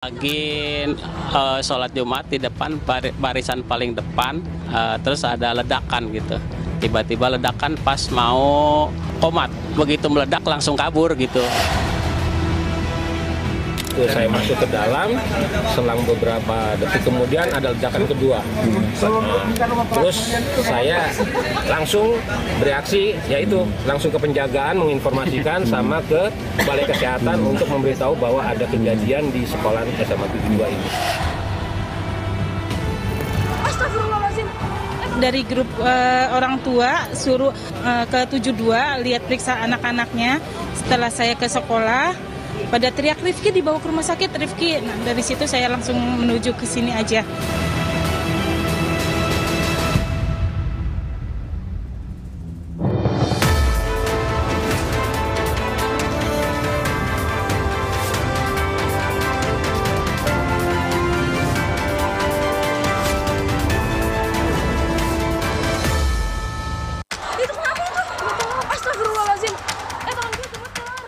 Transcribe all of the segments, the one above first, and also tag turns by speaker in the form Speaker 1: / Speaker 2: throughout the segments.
Speaker 1: Lagi sholat Jumat di depan barisan paling depan, terus ada ledakan gitu. Tiba-tiba ledakan pas mau komat, begitu meledak langsung kabur gitu.
Speaker 2: Saya masuk ke dalam, selang beberapa detik kemudian ada ledakan kedua. Terus saya langsung bereaksi, yaitu langsung ke penjagaan menginformasikan sama ke Balai Kesehatan untuk memberitahu bahwa ada kejadian di sekolah SMA 72 ini.
Speaker 3: Astagfirullahaladzim. Dari grup orang tua suruh ke 72 lihat periksa anak-anaknya. Setelah saya ke sekolah, pada teriak Rifki dibawa ke rumah sakit, Rifki. Nah, dari situ saya langsung menuju ke sini aja. Itu kenapa itu? Astagfirullahaladzim.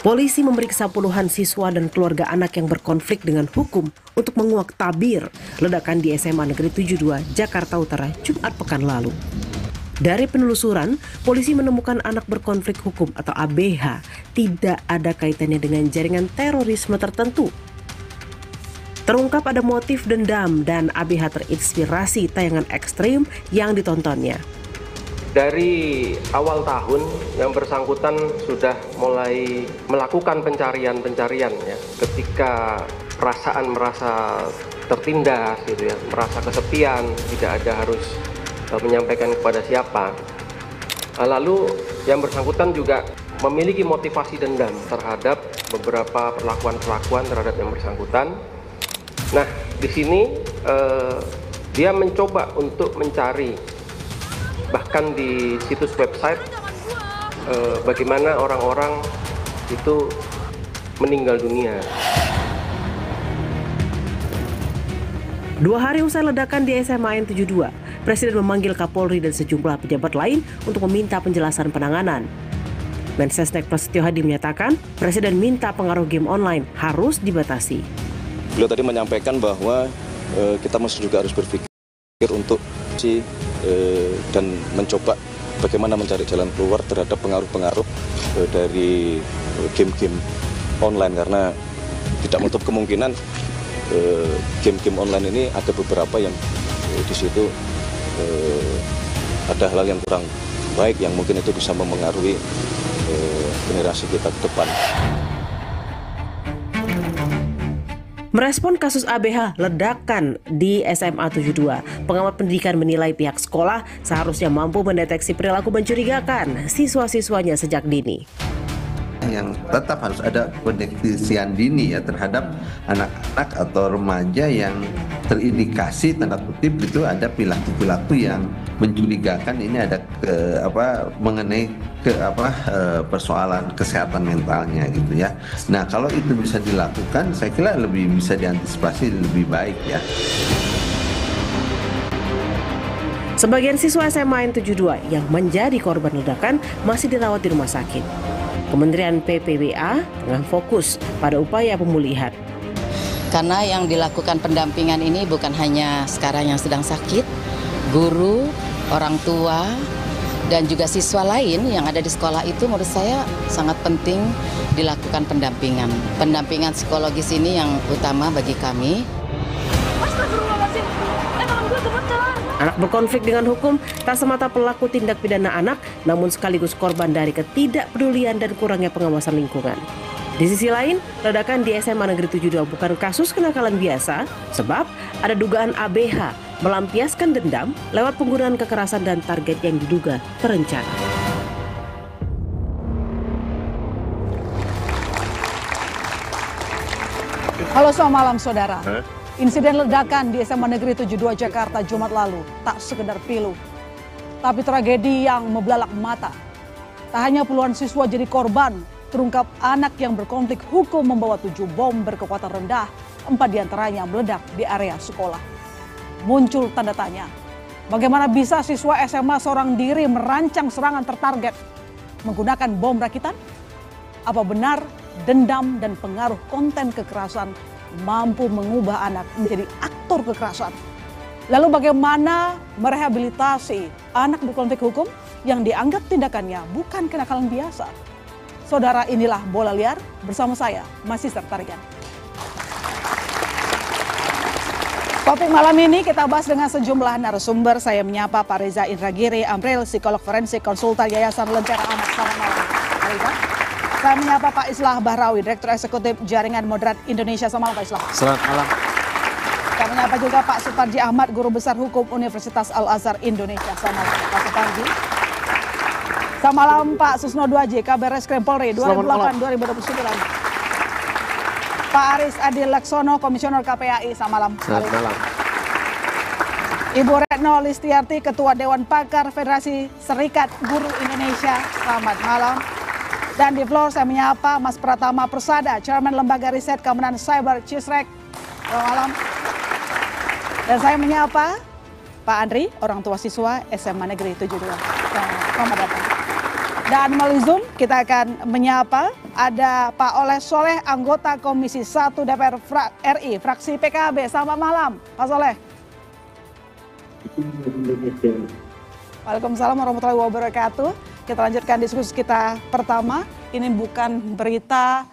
Speaker 4: Polisi memeriksa puluhan siswa dan keluarga anak yang berkonflik dengan hukum untuk menguak tabir ledakan di SMA Negeri 72, Jakarta Utara, Jumat pekan lalu. Dari penelusuran, polisi menemukan anak berkonflik hukum atau ABH tidak ada kaitannya dengan jaringan terorisme tertentu. Terungkap ada motif dendam dan ABH terinspirasi tayangan ekstrim yang ditontonnya.
Speaker 2: Dari awal tahun yang bersangkutan sudah mulai melakukan pencarian ya, ketika perasaan merasa tertindas gitu ya, merasa kesepian, tidak ada harus menyampaikan kepada siapa. Lalu yang bersangkutan juga memiliki motivasi dendam terhadap beberapa perlakuan terhadap yang bersangkutan. Nah, di sini dia mencoba untuk mencari bahkan di situs website bagaimana orang-orang itu meninggal dunia.
Speaker 4: 2 hari usai ledakan di SMA N72, Presiden memanggil Kapolri dan sejumlah pejabat lain untuk meminta penjelasan penanganan. Mensesnek Prasetyo Hadi menyatakan, Presiden minta pengaruh game online harus dibatasi.
Speaker 5: Beliau tadi menyampaikan bahwa kita masih juga harus berpikir untuk dan mencoba bagaimana mencari jalan keluar terhadap pengaruh-pengaruh dari game-game online, karena tidak menutup kemungkinan game-game online ini ada beberapa yang di situ ada hal yang kurang baik yang mungkin itu bisa mempengaruhi generasi kita ke depan.
Speaker 4: Merespon kasus ABH ledakan di SMA 72, pengamat pendidikan menilai pihak sekolah seharusnya mampu mendeteksi perilaku mencurigakan siswa-siswanya sejak dini.
Speaker 6: Yang tetap harus ada pendeteksian dini ya terhadap anak-anak atau remaja yang terindikasi tanda kutip itu ada perilaku-perilaku yang mencurigakan, ini ada mengenai persoalan kesehatan mentalnya gitu ya. Nah, kalau itu bisa dilakukan, saya kira lebih bisa diantisipasi lebih baik ya.
Speaker 4: Sebagian siswa SMA N72 yang menjadi korban ledakan masih dirawat di rumah sakit. Kementerian PPWA tengah fokus pada upaya pemulihan.
Speaker 7: Karena yang dilakukan pendampingan ini bukan hanya sekarang yang sedang sakit, guru, orang tua, dan juga siswa lain yang ada di sekolah itu menurut saya sangat penting dilakukan pendampingan. Pendampingan psikologis ini yang utama bagi kami.
Speaker 3: Astagfirullahaladzim. Tangan gue gemetar.
Speaker 4: Anak berkonflik dengan hukum tak semata pelaku tindak pidana anak, namun sekaligus korban dari ketidakpedulian dan kurangnya pengawasan lingkungan. Di sisi lain, ledakan di SMA Negeri 72 bukan kasus kenakalan biasa, sebab ada dugaan ABH melampiaskan dendam lewat penggunaan kekerasan dan target yang diduga terencana.
Speaker 8: Halo, selamat malam saudara. Insiden ledakan di SMA Negeri 72 Jakarta Jumat lalu tak sekedar pilu, tapi tragedi yang membelalak mata. Tak hanya puluhan siswa jadi korban, terungkap anak yang berkonflik hukum membawa 7 bom berkekuatan rendah, 4 diantaranya meledak di area sekolah. Muncul tanda tanya, bagaimana bisa siswa SMA seorang diri merancang serangan tertarget menggunakan bom rakitan? Apa benar dendam dan pengaruh konten kekerasan mampu mengubah anak menjadi aktor kekerasan. Lalu bagaimana merehabilitasi anak berkonflik hukum yang dianggap tindakannya bukan kenakalan biasa? Saudara, inilah Bola Liar bersama saya, Masisar Tarigan. Topik malam ini kita bahas dengan sejumlah narasumber. Saya menyapa Pak Reza Indragiri Amril, psikolog forensik, konsultan Yayasan Lentera Anak. Selamat malam, Pak Reza. Saya menyapa Pak Islah Bahrawi, Direktur Eksekutif Jaringan Moderat Indonesia. Selamat malam, Pak Islah.
Speaker 9: Selamat malam.
Speaker 8: Saya menyapa juga Pak Suparji Ahmad, Guru Besar Hukum Universitas Al-Azhar Indonesia. Selamat malam, Pak Suparji. Selamat malam Pak Susno Duaji, Kabar Reskrim Polri 2008-2029. Pak Aris Adil Laksono, Komisioner KPAI. Selamat malam.
Speaker 9: Selamat malam.
Speaker 8: Ibu Retno Listiarti, Ketua Dewan Pakar Federasi Serikat Guru Indonesia. Selamat malam. Dan di floor saya menyapa Mas Pratama Persada, Chairman Lembaga Riset Keamanan Cyber CISREC. Selamat malam. Dan saya menyapa Pak Andri, orang tua siswa SMA Negeri 72. Selamat datang. Dan melalui Zoom kita akan menyapa ada Pak Oleh Soleh, anggota Komisi 1 DPR RI, fraksi PKB. Selamat malam, Pak Soleh. Waalaikumsalam warahmatullahi wabarakatuh. Kita lanjutkan diskusi kita pertama. Ini bukan berita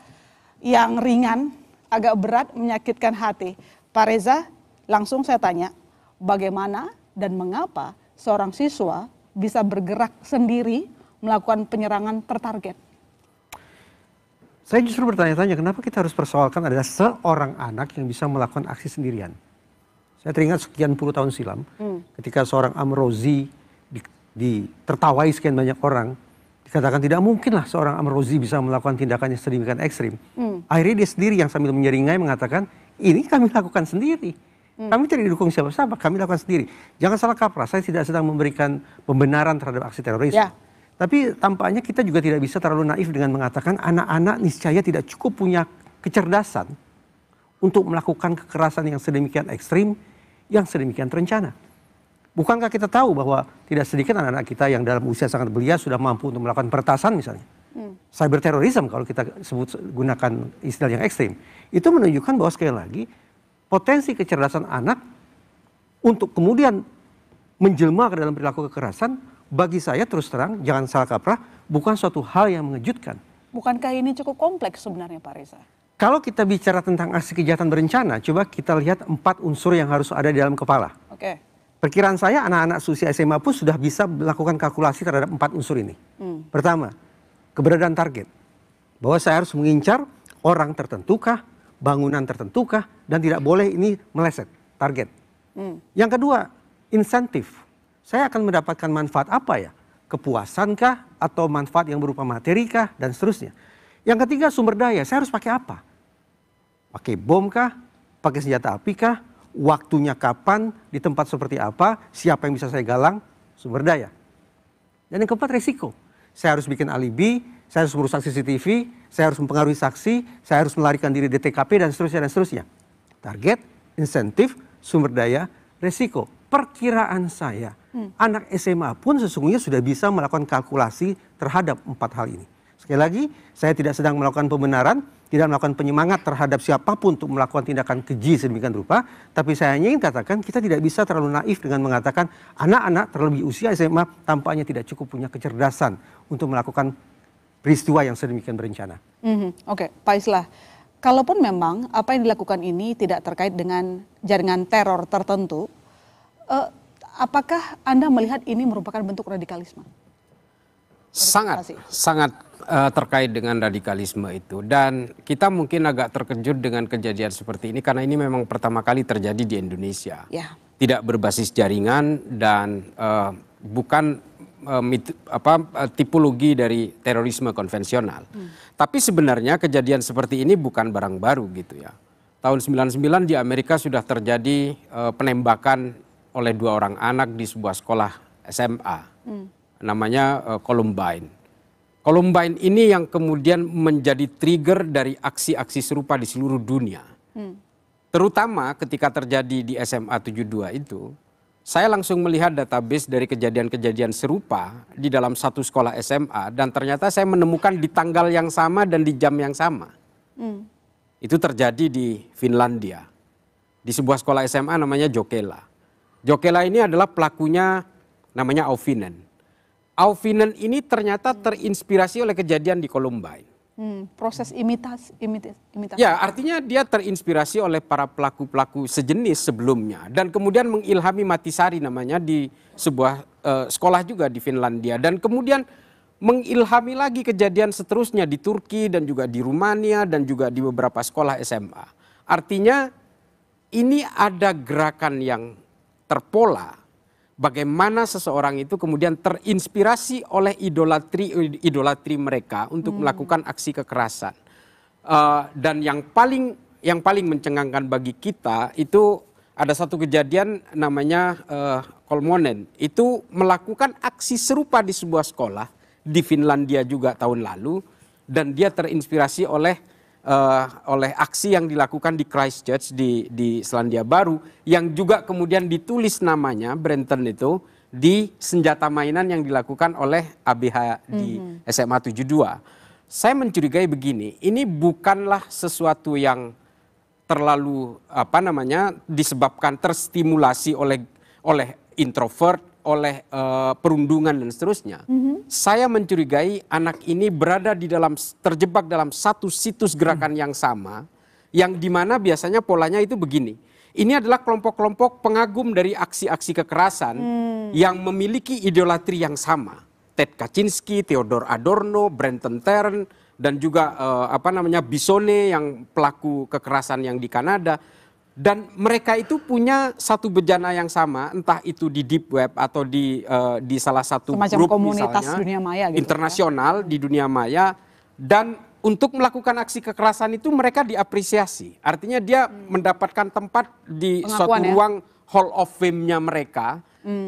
Speaker 8: yang ringan, agak berat, menyakitkan hati. Pak Reza, langsung saya tanya, bagaimana dan mengapa seorang siswa bisa bergerak sendiri melakukan penyerangan tertarget?
Speaker 9: Saya justru bertanya-tanya kenapa kita harus persoalkan adalah seorang anak yang bisa melakukan aksi sendirian. Saya teringat sekian puluh tahun silam ketika seorang Amrozi ditertawai sekian banyak orang, dikatakan tidak mungkinlah seorang Amrozi bisa melakukan tindakan yang sedemikian ekstrim. Akhirnya dia sendiri yang sambil menyeringai mengatakan, ini kami lakukan sendiri. Kami tidak didukung siapa-siapa, kami lakukan sendiri. Jangan salah kaprah, saya tidak sedang memberikan pembenaran terhadap aksi terorisme.
Speaker 8: Ya.
Speaker 9: Tapi tampaknya kita juga tidak bisa terlalu naif dengan mengatakan anak-anak niscaya tidak cukup punya kecerdasan untuk melakukan kekerasan yang sedemikian ekstrim, yang sedemikian terencana. Bukankah kita tahu bahwa tidak sedikit anak-anak kita yang dalam usia sangat belia sudah mampu untuk melakukan peretasan misalnya. Cyber terrorism kalau kita gunakan istilah yang ekstrim. Itu menunjukkan bahwa sekali lagi potensi kecerdasan anak untuk kemudian menjelma ke dalam perilaku kekerasan, bagi saya terus terang, jangan salah kaprah, bukan suatu hal yang mengejutkan.
Speaker 8: Bukankah ini cukup kompleks sebenarnya Pak Reza?
Speaker 9: Kalau kita bicara tentang aksi kejahatan berencana, coba kita lihat 4 unsur yang harus ada di dalam kepala.
Speaker 8: Oke.
Speaker 9: Perkiraan saya anak-anak usia SMA pun sudah bisa melakukan kalkulasi terhadap 4 unsur ini. Pertama, keberadaan target. Bahwa saya harus mengincar orang tertentukah, bangunan tertentukah, dan tidak boleh ini meleset target. Yang kedua, insentif. Saya akan mendapatkan manfaat apa ya? Kepuasankah atau manfaat yang berupa materi kah dan seterusnya. Yang ketiga, sumber daya. Saya harus pakai apa? Pakai bom kah? Pakai senjata api kah? Waktunya kapan? Di tempat seperti apa? Siapa yang bisa saya galang? Sumber daya. Dan yang keempat, resiko. Saya harus bikin alibi, saya harus merusak CCTV, saya harus mempengaruhi saksi, saya harus melarikan diri di TKP dan seterusnya dan seterusnya. Target, insentif, sumber daya, resiko. Perkiraan saya, anak SMA pun sesungguhnya sudah bisa melakukan kalkulasi terhadap 4 hal ini. Sekali lagi, saya tidak sedang melakukan pembenaran, tidak melakukan penyemangat terhadap siapapun untuk melakukan tindakan keji sedemikian rupa, tapi saya hanya ingin katakan kita tidak bisa terlalu naif dengan mengatakan anak-anak terlebih usia SMA tampaknya tidak cukup punya kecerdasan untuk melakukan peristiwa yang sedemikian berencana.
Speaker 8: Oke, Pak Islah, kalaupun memang apa yang dilakukan ini tidak terkait dengan jaringan teror tertentu, apakah Anda melihat ini merupakan bentuk radikalisme?
Speaker 10: Sangat terkait dengan radikalisme itu, dan kita mungkin agak terkejut dengan kejadian seperti ini karena ini memang pertama kali terjadi di Indonesia.
Speaker 8: Ya.
Speaker 10: Tidak berbasis jaringan dan bukan tipologi dari terorisme konvensional. Tapi sebenarnya kejadian seperti ini bukan barang baru gitu ya. Tahun 99 di Amerika sudah terjadi penembakan oleh 2 orang anak di sebuah sekolah SMA. Namanya Columbine. Columbine ini yang kemudian menjadi trigger dari aksi-aksi serupa di seluruh dunia. Terutama ketika terjadi di SMA 72 itu, saya langsung melihat database dari kejadian-kejadian serupa di dalam satu sekolah SMA dan ternyata saya menemukan di tanggal yang sama dan di jam yang sama. Itu terjadi di Finlandia. Di sebuah sekolah SMA namanya Jokela. Jokela ini adalah pelakunya namanya Auvinen. Auvinen ini ternyata terinspirasi oleh kejadian di Columbine.
Speaker 8: Proses imitasi.
Speaker 10: Ya, artinya dia terinspirasi oleh para pelaku-pelaku sejenis sebelumnya. Dan kemudian mengilhami Matisari namanya di sebuah sekolah juga di Finlandia. Dan kemudian mengilhami lagi kejadian seterusnya di Turki dan juga di Rumania dan juga di beberapa sekolah SMA. Artinya ini ada gerakan yang terpola. Bagaimana seseorang itu kemudian terinspirasi oleh idolatri mereka untuk melakukan aksi kekerasan. Dan yang paling mencengangkan bagi kita itu ada satu kejadian namanya Kolmonen. Itu melakukan aksi serupa di sebuah sekolah di Finlandia juga tahun lalu. Dan dia terinspirasi oleh aksi yang dilakukan di Christchurch di Selandia Baru yang juga kemudian ditulis namanya Brenton itu di senjata mainan yang dilakukan oleh ABH di SMA 72. Saya mencurigai begini, ini bukanlah sesuatu yang terlalu disebabkan terstimulasi oleh introvert, oleh perundungan dan seterusnya. Saya mencurigai anak ini terjebak dalam satu situs gerakan yang sama, yang dimana biasanya polanya itu begini. Ini adalah kelompok-kelompok pengagum dari aksi-aksi kekerasan yang memiliki idolatri yang sama. Ted Kaczynski, Theodor Adorno, Brenton Tarrant, dan juga Bisone yang pelaku kekerasan yang di Kanada. Dan mereka itu punya satu bejana yang sama, entah itu di deep web atau di salah satu
Speaker 8: semacam
Speaker 10: grup
Speaker 8: komunitas
Speaker 10: misalnya,
Speaker 8: dunia maya gitu,
Speaker 10: internasional di dunia maya. Dan untuk melakukan aksi kekerasan itu mereka diapresiasi. Artinya dia mendapatkan tempat di suatu ruang Hall of Fame-nya mereka.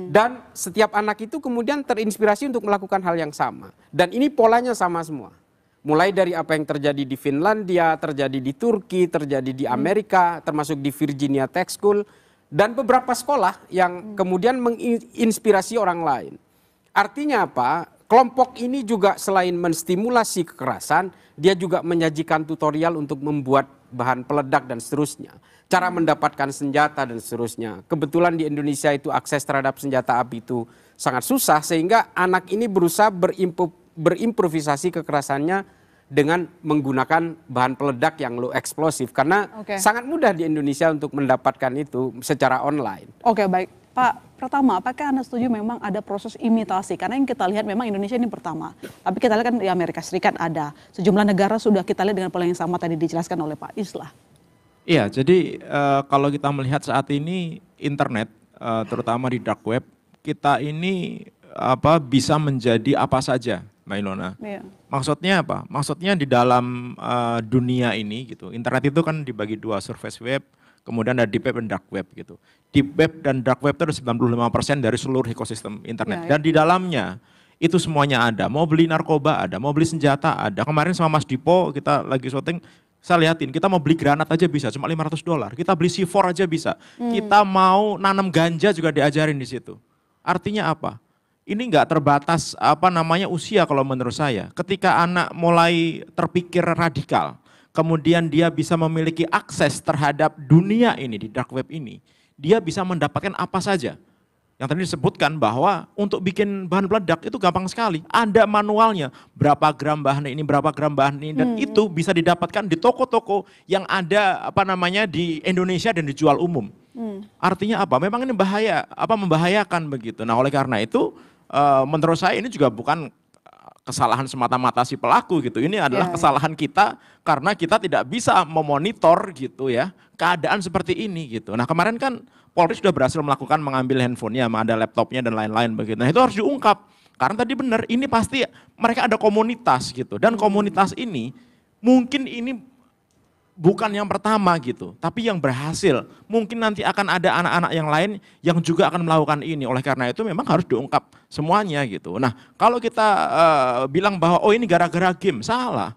Speaker 10: Dan setiap anak itu kemudian terinspirasi untuk melakukan hal yang sama. Dan ini polanya sama semua. Mulai dari apa yang terjadi di Finlandia, terjadi di Turki, terjadi di Amerika, termasuk di Virginia Tech School, dan beberapa sekolah yang kemudian menginspirasi orang lain. Artinya apa? Kelompok ini juga selain menstimulasi kekerasan, dia juga menyajikan tutorial untuk membuat bahan peledak dan seterusnya. Cara mendapatkan senjata dan seterusnya. Kebetulan di Indonesia itu akses terhadap senjata api itu sangat susah, sehingga anak ini berusaha berimprovisasi kekerasannya dengan menggunakan bahan peledak yang low eksplosif. Karena sangat mudah di Indonesia untuk mendapatkan itu secara online.
Speaker 8: Oke, baik. Pak Pratama, apakah Anda setuju memang ada proses imitasi? Karena yang kita lihat memang Indonesia ini pertama. Tapi kita lihat kan di Amerika Serikat ada. Sejumlah negara sudah kita lihat dengan pola yang sama tadi dijelaskan oleh Pak Islah.
Speaker 11: Iya, jadi kalau kita melihat saat ini internet, terutama di dark web, kita ini bisa menjadi apa saja, Mbak Ilona. Iya. Maksudnya apa? Maksudnya di dalam dunia ini gitu. Internet itu kan dibagi dua, surface web, kemudian ada deep web dan dark web gitu. Deep web dan dark web itu ada 95% dari seluruh ekosistem internet. Dan di dalamnya itu semuanya ada. Mau beli narkoba ada, mau beli senjata ada. Kemarin sama Mas Dipo kita lagi syuting, saya lihatin, kita mau beli granat aja bisa, cuma $500. Kita beli C4 aja bisa. Kita mau nanam ganja juga diajarin di situ. Artinya apa? Ini nggak terbatas usia kalau menurut saya. Ketika anak mulai terpikir radikal, kemudian dia bisa memiliki akses terhadap dunia ini di dark web ini, dia bisa mendapatkan apa saja. Yang tadi disebutkan bahwa untuk bikin bahan peledak itu gampang sekali. Ada manualnya, berapa gram bahan ini, berapa gram bahan ini, dan itu bisa didapatkan di toko-toko yang ada di Indonesia dan dijual umum. Artinya apa? Memang ini membahayakan begitu. Nah, oleh karena itu menurut saya ini juga bukan kesalahan semata-mata si pelaku gitu. Ini adalah kesalahan kita karena kita tidak bisa memonitor gitu ya keadaan seperti ini gitu. Nah, kemarin kan Polri sudah berhasil mengambil handphonenya, ada laptopnya dan lain-lain begitu. Nah, itu harus diungkap. Karena tadi benar, ini pasti mereka ada komunitas gitu. Dan komunitas ini mungkin ini bukan yang pertama gitu, tapi yang berhasil. Mungkin nanti akan ada anak-anak yang lain yang juga akan melakukan ini. Oleh karena itu memang harus diungkap semuanya gitu. Nah, kalau kita bilang bahwa ini gara-gara game, salah.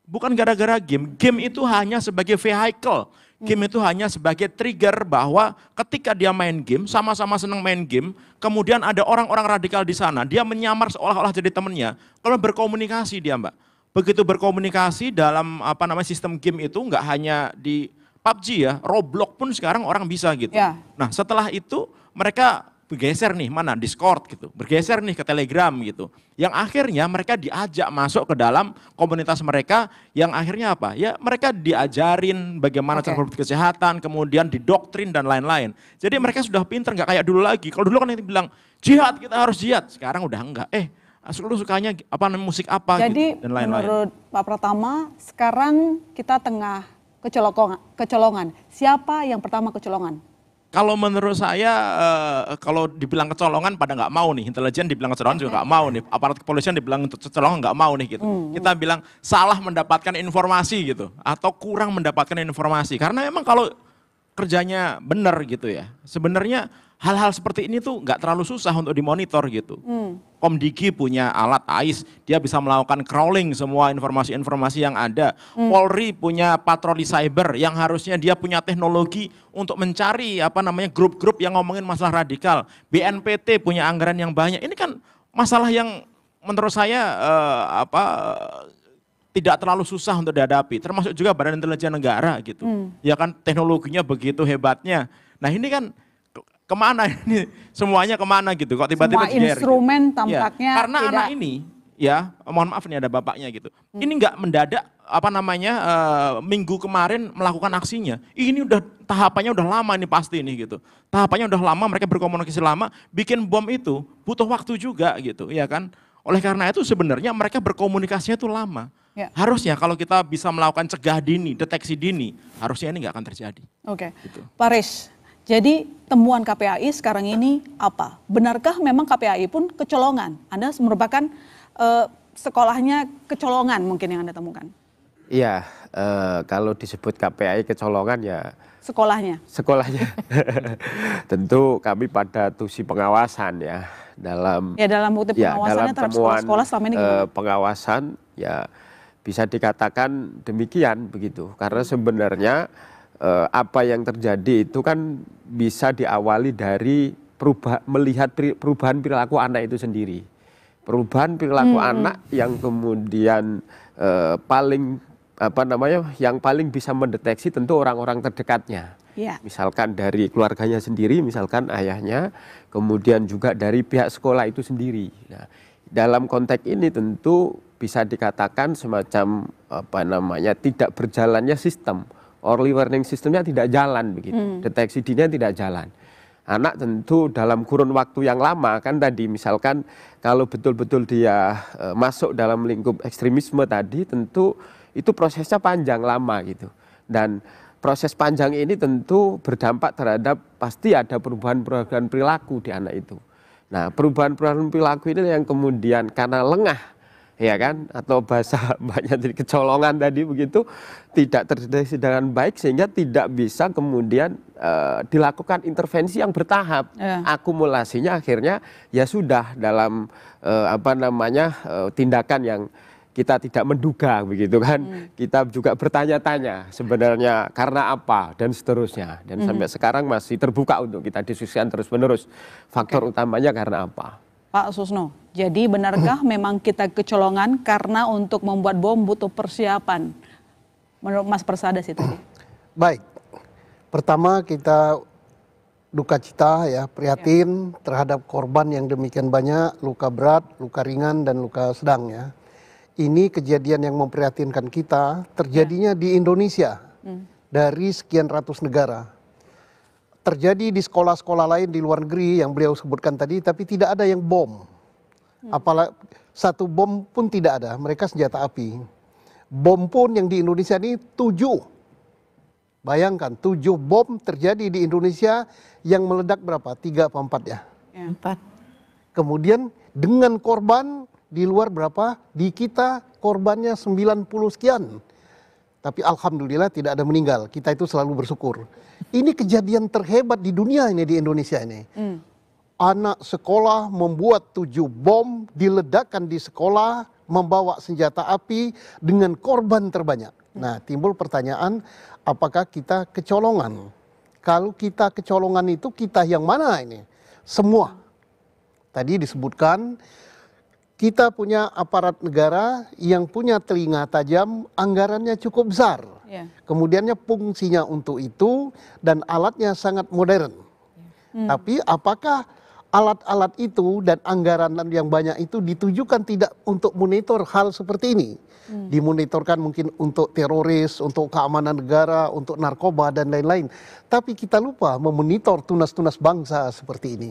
Speaker 11: Bukan gara-gara game. Game itu hanya sebagai vehicle. Game itu hanya sebagai trigger bahwa ketika dia main game, sama-sama senang main game, kemudian ada orang-orang radikal di sana, dia menyamar seolah-olah jadi temannya. Kalau berkomunikasi dia, Mbak. begitu berkomunikasi dalam sistem game itu, nggak hanya di PUBG ya, Roblox pun sekarang orang bisa gitu.
Speaker 8: Ya.
Speaker 11: Nah setelah itu mereka bergeser nih Discord gitu, bergeser nih ke Telegram gitu. Yang akhirnya mereka diajak masuk ke dalam komunitas mereka, yang akhirnya apa? Ya mereka diajarin bagaimana cara berbuat kesehatan, kemudian didoktrin dan lain-lain. Jadi mereka sudah pinter, nggak kayak dulu lagi. Kalau dulu kan yang bilang jihad, kita harus jihad. Sekarang udah enggak. Lu sukanya musik apa
Speaker 8: Jadi
Speaker 11: gitu, dan lain-lain.
Speaker 8: menurut Pak Pratama, sekarang kita tengah kecolongan. Siapa yang pertama kecolongan?
Speaker 11: Kalau menurut saya, kalau dibilang kecolongan pada nggak mau nih, intelijen dibilang kecolongan juga nggak mau nih, aparat kepolisian dibilang kecolongan nggak mau nih gitu. Kita bilang salah mendapatkan informasi gitu, atau kurang mendapatkan informasi. Karena emang kalau kerjanya benar gitu ya, sebenarnya hal-hal seperti ini tuh nggak terlalu susah untuk dimonitor gitu. Komdigi punya alat AIS, dia bisa melakukan crawling semua informasi-informasi yang ada. Polri punya patroli cyber yang harusnya dia punya teknologi untuk mencari grup-grup yang ngomongin masalah radikal. BNPT punya anggaran yang banyak. Ini kan masalah yang menurut saya tidak terlalu susah untuk dihadapi. Termasuk juga Badan Intelijen Negara gitu. Ya kan teknologinya begitu hebatnya. Nah ini kan kemana ini, semuanya kemana gitu, kok tiba-tiba
Speaker 8: semua instrumen
Speaker 11: gitu.
Speaker 8: Tampaknya
Speaker 11: ya, karena
Speaker 8: tidak...
Speaker 11: anak ini ya, mohon maaf nih ada bapaknya gitu, ini nggak mendadak minggu kemarin melakukan aksinya, ini udah tahapannya udah lama ini pasti nih gitu, tahapannya udah lama, mereka berkomunikasi lama, bikin bom itu butuh waktu juga gitu, ya kan, oleh karena itu sebenarnya mereka berkomunikasinya itu lama. Ya. Harusnya kalau kita bisa melakukan cegah dini, deteksi dini, harusnya ini nggak akan terjadi.
Speaker 8: Oke,
Speaker 11: gitu.
Speaker 8: Pak Riz, jadi temuan KPAI sekarang ini apa? Benarkah memang KPAI pun kecolongan? Anda merupakan sekolahnya kecolongan mungkin yang Anda temukan?
Speaker 12: Iya, kalau disebut KPAI kecolongan ya
Speaker 8: sekolahnya.
Speaker 12: Tentu kami pada tusi pengawasan ya dalam
Speaker 8: bukti pengawasannya terhadap sekolah-sekolah selama ini gimana?
Speaker 12: Pengawasan ya bisa dikatakan demikian begitu, karena sebenarnya apa yang terjadi itu kan bisa diawali dari melihat perubahan perilaku anak itu sendiri. Perubahan perilaku anak yang kemudian yang paling bisa mendeteksi tentu orang-orang terdekatnya. Yeah. Misalkan dari keluarganya sendiri, misalkan ayahnya, kemudian juga dari pihak sekolah itu sendiri. Nah, dalam konteks ini tentu bisa dikatakan semacam tidak berjalannya sistem. Early warning sistemnya tidak jalan begitu, deteksi dini tidak jalan. Anak tentu dalam kurun waktu yang lama kan tadi misalkan kalau betul-betul dia masuk dalam lingkup ekstremisme tadi tentu itu prosesnya panjang lama gitu. Dan proses panjang ini tentu berdampak terhadap pasti ada perubahan-perubahan perilaku di anak itu. Nah perubahan-perubahan perilaku ini yang kemudian karena lengah ya kan, atau bahasa banyak dari kecolongan tadi begitu, tidak terdeteksi dengan baik sehingga tidak bisa kemudian dilakukan intervensi yang bertahap. Akumulasinya akhirnya ya sudah dalam tindakan yang kita tidak menduga begitu kan. Kita juga bertanya-tanya sebenarnya karena apa dan seterusnya. Dan sampai sekarang masih terbuka untuk kita diskusikan terus-menerus faktor utamanya karena apa.
Speaker 8: Pak Susno, jadi benarkah memang kita kecolongan karena untuk membuat bom butuh persiapan? Menurut Mas Persada sih tadi.
Speaker 13: Baik, pertama kita duka cita ya, prihatin terhadap korban yang demikian banyak, luka berat, luka ringan, dan luka sedang ya. Ini kejadian yang memprihatinkan kita, terjadinya di Indonesia dari sekian ratus negara. Terjadi di sekolah-sekolah lain di luar negeri yang beliau sebutkan tadi, tapi tidak ada yang bom. Apalagi satu bom pun tidak ada, mereka senjata api. Bom pun yang di Indonesia ini 7. Bayangkan 7 bom terjadi di Indonesia yang meledak berapa? 3 apa 4 ya? 4. Kemudian dengan korban di luar berapa? Di kita korbannya 90 sekian. Tapi alhamdulillah tidak ada meninggal. Kita itu selalu bersyukur. Ini kejadian terhebat di dunia ini, di Indonesia ini. Anak sekolah membuat 7 bom, diledakkan di sekolah, membawa senjata api dengan korban terbanyak. Nah, timbul pertanyaan, apakah kita kecolongan? Kalau kita kecolongan itu kita yang mana ini? Semua. Tadi disebutkan kita punya aparat negara yang punya telinga tajam, anggarannya cukup besar. Kemudiannya fungsinya untuk itu dan alatnya sangat modern. Tapi apakah alat-alat itu dan anggaran yang banyak itu ditujukan tidak untuk monitor hal seperti ini? Dimonitorkan mungkin untuk teroris, untuk keamanan negara, untuk narkoba dan lain-lain. Tapi kita lupa memonitor tunas-tunas bangsa seperti ini.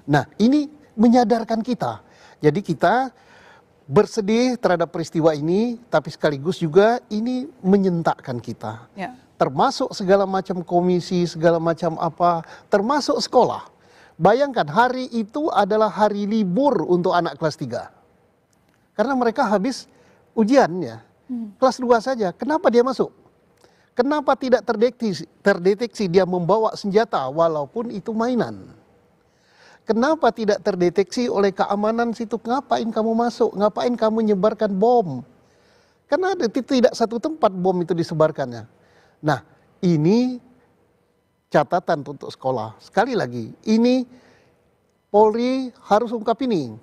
Speaker 13: Nah, ini menyadarkan kita. Jadi kita bersedih terhadap peristiwa ini, tapi sekaligus juga ini menyentakkan kita. Termasuk segala macam komisi, segala macam apa, termasuk sekolah. Bayangkan hari itu adalah hari libur untuk anak kelas 3. Karena mereka habis ujiannya. Kelas 2 saja, kenapa dia masuk? Kenapa tidak terdeteksi dia membawa senjata walaupun itu mainan? Kenapa tidak terdeteksi oleh keamanan situ? Ngapain kamu masuk? Ngapain kamu menyebarkan bom? Karena tidak satu tempat bom itu disebarkannya. Nah, ini catatan untuk sekolah. Sekali lagi, ini Polri harus ungkap ini.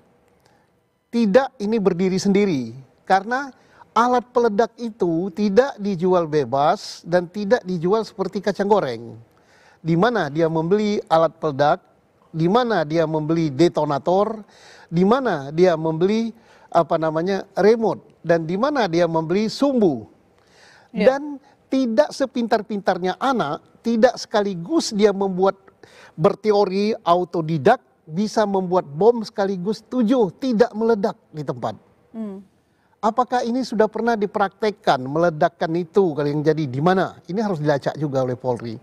Speaker 13: Tidak ini berdiri sendiri. Karena alat peledak itu tidak dijual bebas dan tidak dijual seperti kacang goreng. Di mana dia membeli alat peledak, di mana dia membeli detonator, di mana dia membeli remote, dan di mana dia membeli sumbu. Dan tidak sepintar-pintarnya anak, tidak sekaligus dia membuat berteori autodidak, bisa membuat bom sekaligus 7 tidak meledak di tempat. Apakah ini sudah pernah dipraktekkan meledakkan itu kalau yang jadi di mana? Ini harus dilacak juga oleh Polri.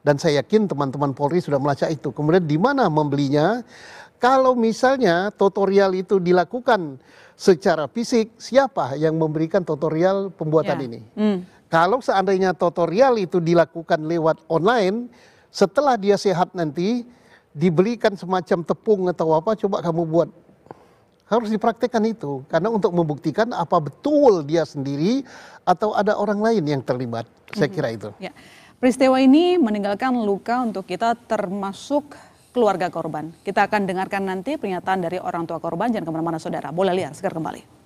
Speaker 13: Dan saya yakin teman-teman Polri sudah melacak itu. Kemudian di mana membelinya? Kalau misalnya tutorial itu dilakukan secara fisik, siapa yang memberikan tutorial pembuatan ini? Kalau seandainya tutorial itu dilakukan lewat online, setelah dia sehat nanti, dibelikan semacam tepung atau apa, coba kamu buat. Harus dipraktekkan itu. Karena untuk membuktikan apa betul dia sendiri atau ada orang lain yang terlibat. Saya kira itu.
Speaker 8: Peristiwa ini meninggalkan luka untuk kita termasuk keluarga korban. Kita akan dengarkan nanti pernyataan dari orang tua korban. Jangan kemana-mana saudara. Bola Liar segera kembali.